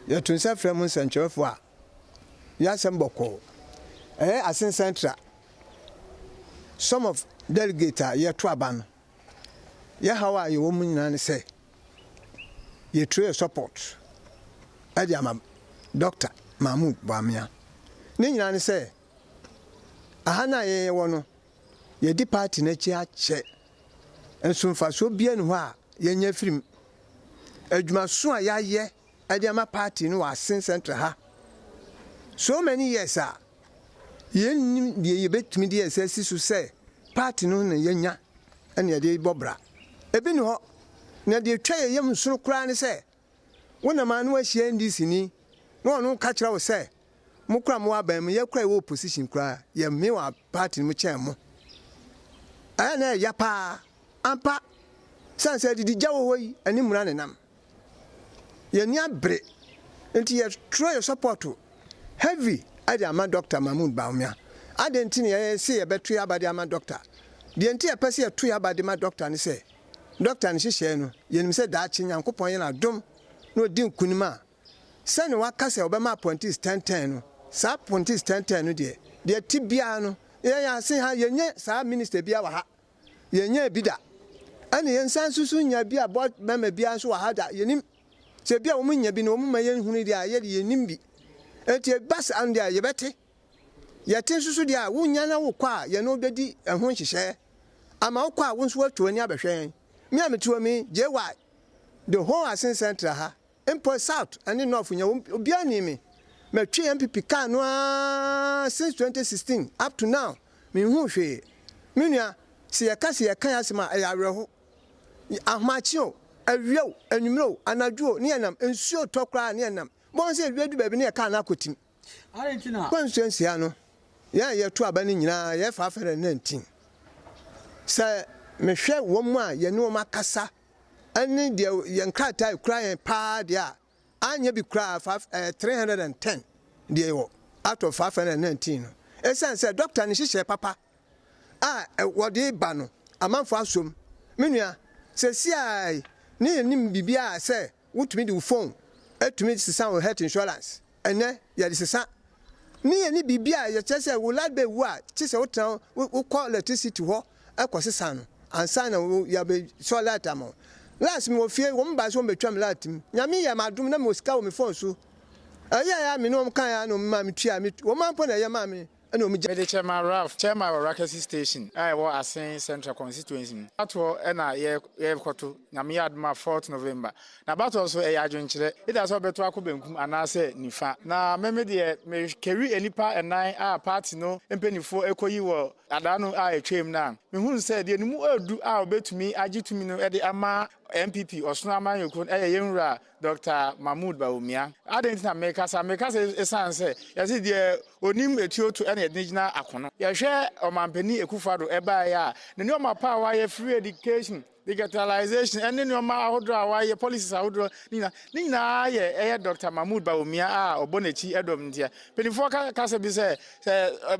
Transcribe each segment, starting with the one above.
ya tunsa frem nsanchefo a ya semboko Assin Central some of delegate ya to aban ya hawa ye wo nyina ne say ye true support Agyapong Dr. Mahmood Bawumia ne nyina ne say aha na ye wo no ye di party na chi ache enso mfa so bia ne ho a ye nya firim adwuma so a ya ye Agyapong party no Assin Central ha so many years yen ye betumi de asesi so say party no na yenya ene de bobra ebi ni ho na de twa ye yam soro kra ne say wona ma no ahia ndisi ni no no ka kira wo say mo kra mo aban ye kra wo opposition kra ye me wa party mo chen mo na ya pa ampa san say di jawo hoyi ani mura ne nam ye ni abre enti ye try your support heavy Agyapong Dr. Mahmood Bawumia adenti ye say ye betu abade ama doctor de enti ye pese ye tu abade ma doctor ni say doctor ni hihye no ye nim say da chi Nyankopon ye na dom no di nkunima say ne waka say obema appointees 1010 no sa appointees 1010 no de tibia no ye ya say ha ye nye sa minister bia wa ha ye nye bida ane ye nsan susu nya bia board member bia so wa ha da ye nim say bia wo nya bi no wo ma ye hunu dia ye nim bi eti bas and dia ye beti ye tin susu dia wo nya na wo kwa ye no bedi ehun hihye ama wo kwa wo nso watu ani abehwen me ametuo mi JY the whole Assin Central ha import south and north nya obi ani me twe MPP ka no since 2016 up to now me hu hwe me nua se ye kan asema ayawreho ahmachi o awiao anwumro anadwo ne enam ensuo tokra ne enam bon say wedu baby ne ka na kotim Argentina constituency ano ye to aba ni nyina ye fa fere 19 say me hwe wo mu a ye ne wo makasa ani de ye nkrata kura ye pa de a anya bi kura 310 de wo out of 519 no esan say doctor ni hihye papa wo de ba no amanfo asom menua se si ai ni nim bibia say wutumi de phone etumi sisa wo health insurance ene ye de sisa ni bibia ye chese wo ladbe wu a chese wo tan wo call electricity ho ekosisa no ansa na ya be solar tamo last me wo fie wo mba so betwam latim nyame ye madum na me osika wo me phone so ya me no kan ya no ma me tua me wo mampo na ye ma me na omi the chairman Ralph chairman of Rakasi station I was Assin Central constituency ato na ye koto nyame adma 4th November na bat also e adwenkyere it has obeto akobenkum anase nifa na meme de me carry enipa enan party no empenifo ekoyi wo adano etwem na me hu say de nimu adu obetumi agitumi no e de ama MPP Osunu Amanyokun yenwura Dr. Mahmood Bawumia adentina meka esan say yesi de onim etio to ene digina akono ye hwe omampani ekufado eba ya ne nyoma pa wa ye free education digitalization ene nyoma ahodro wa ye policies ahodro nina ye Dr. Mahmood Bawumia obonechi edom ntia penifo ka se bi se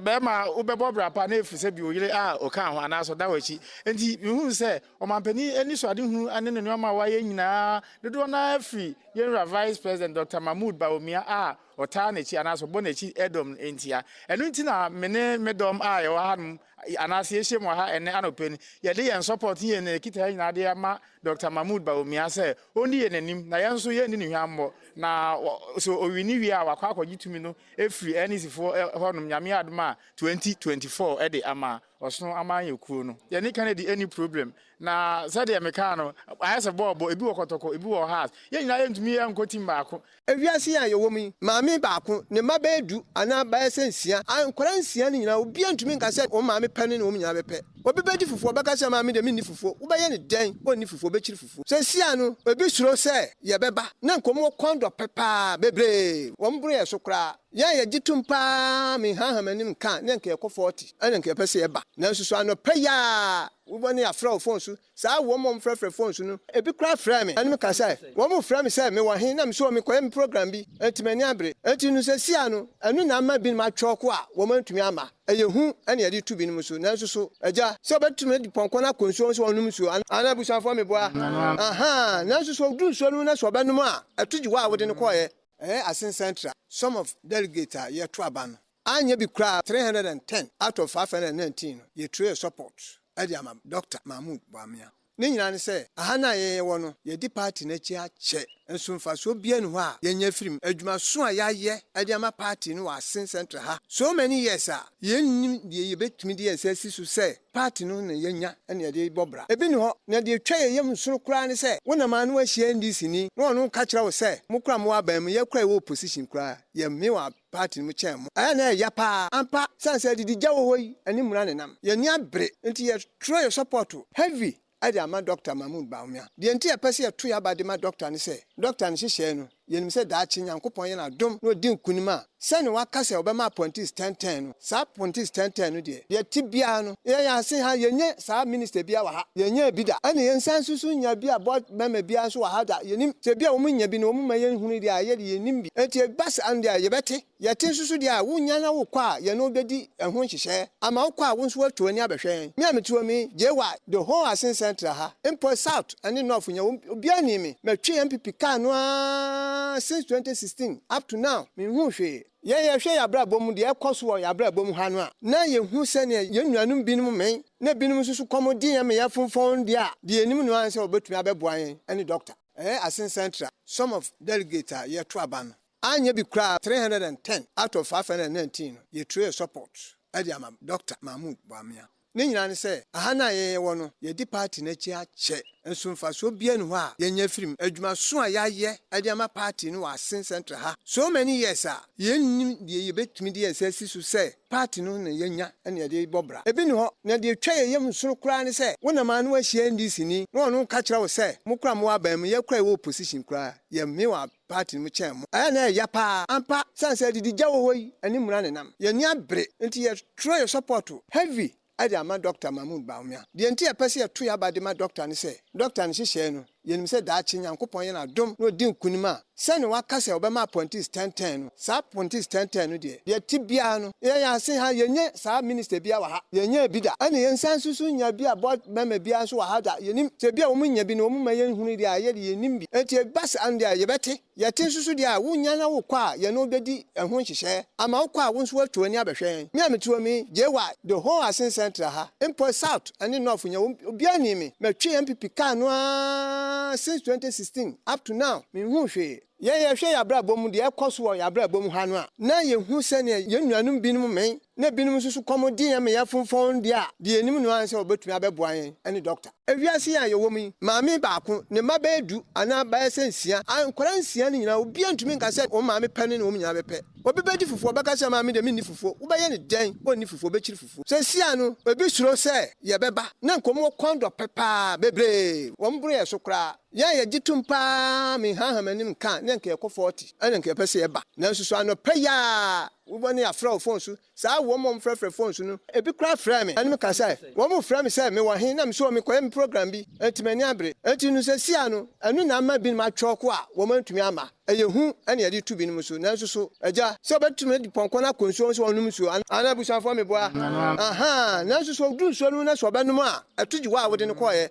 be ma ubebobra pa na efise bi oyire okan ho anaso dawachi enti hu se omampani eni so ade hu ane nyoma wa ye nyina dodo na free yenra vice president Dr. Mahmood Bawumia ota na chi anaso bonechi edom entia enu ntina mene medom ye wa hanum anase ehye mo ha ene anopeni ye de yen support ye na kita nyina de ama Dr. Mahmood Bawumia say oni ye nanim na yenso ye ni hwammo na so owini wi a wakwa akogitumi no efri enisifo honum nyame adoma 2024 de ama Osunu Amanyokun no ye ni kan di any problem na said de meka no ayase bobo ebi wokotoko ebi wo house ye nyina ye ntumi ye nkotim baako ewiase ya ye wo mi maami baako ne ma ba edu ana ba esensia ankora nsia ni nyina obi ntumi nka se o maami pene ne o nyina bepe obi bedi fufuo beka se maami de mi ni fufuo wo ba ye ne den o ni fufuo be chiri fufuo se sia no obi suro se ye beba na nkomo kondo pepa bebre wo mburu ye so kra ye gitumpa mi hahamanim kan ne nke ye ko 40 ene nke pese ye ba na nsusu ano peya wo boni afra phone so sa wo mom frefre phone so no ebi kra fra me ene ka say wo mo fra me say me wa hin na me so me koye program bi entimani abre entinu se sia no enu na ama bi ma twoko a wo mantumi ama eye hu ene ye di tu bi no so na nsusu eja se obetumi di ponko na konsuo so onum so ana busanfo me boa aha na nsusu du so no na so benum a atuji wa wo de ne koye Assin Central, some of delegates are yet to abandon. Anya be crowd 310 out of 519. Ye trade support. Agyapong Dr. Bawumia. Ninyana say, Ahana ye wono, ye di party na chi ache. Enso mfa so bia no ha, ye nya firim adwuma so a ya ye, Agyapong party no Assin Central ha. So many years ye nim de ye betumi de asasi so say, party no na ye nya ene de bobra. Ebi ni ho, na de twa ye yam so kra ne say, wona ma no ahia ndc ni, no no ka kira wo say, mo kra mo abam ye kra wo opposition kra, ye me wa party mu chem. Aya na ya pa, ampa sanse de jawo hoyi, ani mura ne nam. Ye ni abre, enti ye try your support heavy. Agyapong Dr. Bawumia. The entire person to ya body my doctor and say, Doctor and she no. Yen say that chin yankopon na dom no din kunima. Send waka say obema point is 1010. Sa point is 1010 no de. Ye tibia no. Ye ya say ha yenye sa minister bia wa ha. Yenye bida. Ane yen san susu nya bia board mema bia so wa ha da. Yenim se bia wo nya bi no wo ma yen hunu dia ye de yenim bi. Enti bas and dia ye bete. Ye tin susu dia wo nya na wo kwa ye no bedi ehun hihye. Ama wo kwa wo nso watu ani abehwen. Me ametuo mi jewa the whole Assin Central ha. Import south and north nya obia ni me. Metwe MPP ka no since 2016 up to now me hu hwe ye hwe ya bra bom de ekoso ya bra bom ha no a na ye hu se ne ye nuanum binum men na binum susu komodi ya me ya fonfon de a de enim no an se obetumi abeboa yen ani doctor Assin Central some of delegates are ye to aban anya bi kra 310 out of 519 ye trade support Agyapong Dr. Bawumia. Ninyana say, Ahana ye wono, ye di party na chi ache. Enso mfa so bia no ha, ye nya firim adwuma so a ya ye, Agyapong party no Assin Central ha. So many years ye nim de ye betumi de asasi so say, party no na ye nya ene de bobra. Ebi ni ho, na de twa ye yam so kra ne say, wona ma no ahia ndc ni, no ka kira wo say, mo kra mo abam ye kra wo opposition kra, ye me wa party mu chem. Aya na ya pa, ampa sanse de jawo hoyi, ani mura ne nam. Ye ni abre, enti ye try your support heavy. Agyapong Dr. Bawumia. The entire person to ya body my doctor and say, Doctor and she no. Yenim say that chin yankopon na dom no din kunima. Send waka say obema point is 1010. Sa point is 1010 no de. Ye tibia no. Ye ya say ha yenye sa minister bia wa ha. Yenye bida. Ane yensan susu nya bia board mema bia so wa ha da. Yenim se bia wo nya bi no mo ma yen hunu dia ye de yenim bi. Enti bas and dia ye bete. Ye tin susu dia wo nya na wo kwa ye no bedi ehun hihye. Ama wo kwa wo nso watu ani abehwen. Me ametuo mi jewa the whole Assin Central ha. Import south and north nya obia ni me. Metwe MPP ka no since 2016 up to now me hu hwe ye hwe ya bra bom de ekoso ya bra bom ha no a na ye hu se ne ye nuanum binum men na binum susu komodi ya me ya fonfon de a de enim no an se obetumi abeboa yen ani doctor ewiase ya ye womi maame baako ne mabe edu ana ba esensia ankora nsia ne nyina obi antumi nka se o maame pene ne o nyina bepe obi bedi fufuo beka se maame de me ni fufuo wo ba ye ne den o ni fufuo be chiri fufuo se sia no obi suro se ye beba na nkomo kondo pepa bebre wo mburu ye so kra ya gitumpa me hahamanim ka na nke ekọ 40 ana nke pese ye ba na susu ano peya uboni afra phone so sa wo mom frefre phone so no ebi kra fra me anim ka sai wo mo fra me sai me wa hin na me so me koyem program bi entimani abre entinu se sia no anu na ama bi ma twoko a wo mantumi ama eyehu ene ye tu bi no so na susu eja se obetumi di ponko na konsuo so onum so ana busanfo me boa aha na susu du so no na so benum a atuji wa wo de ne koye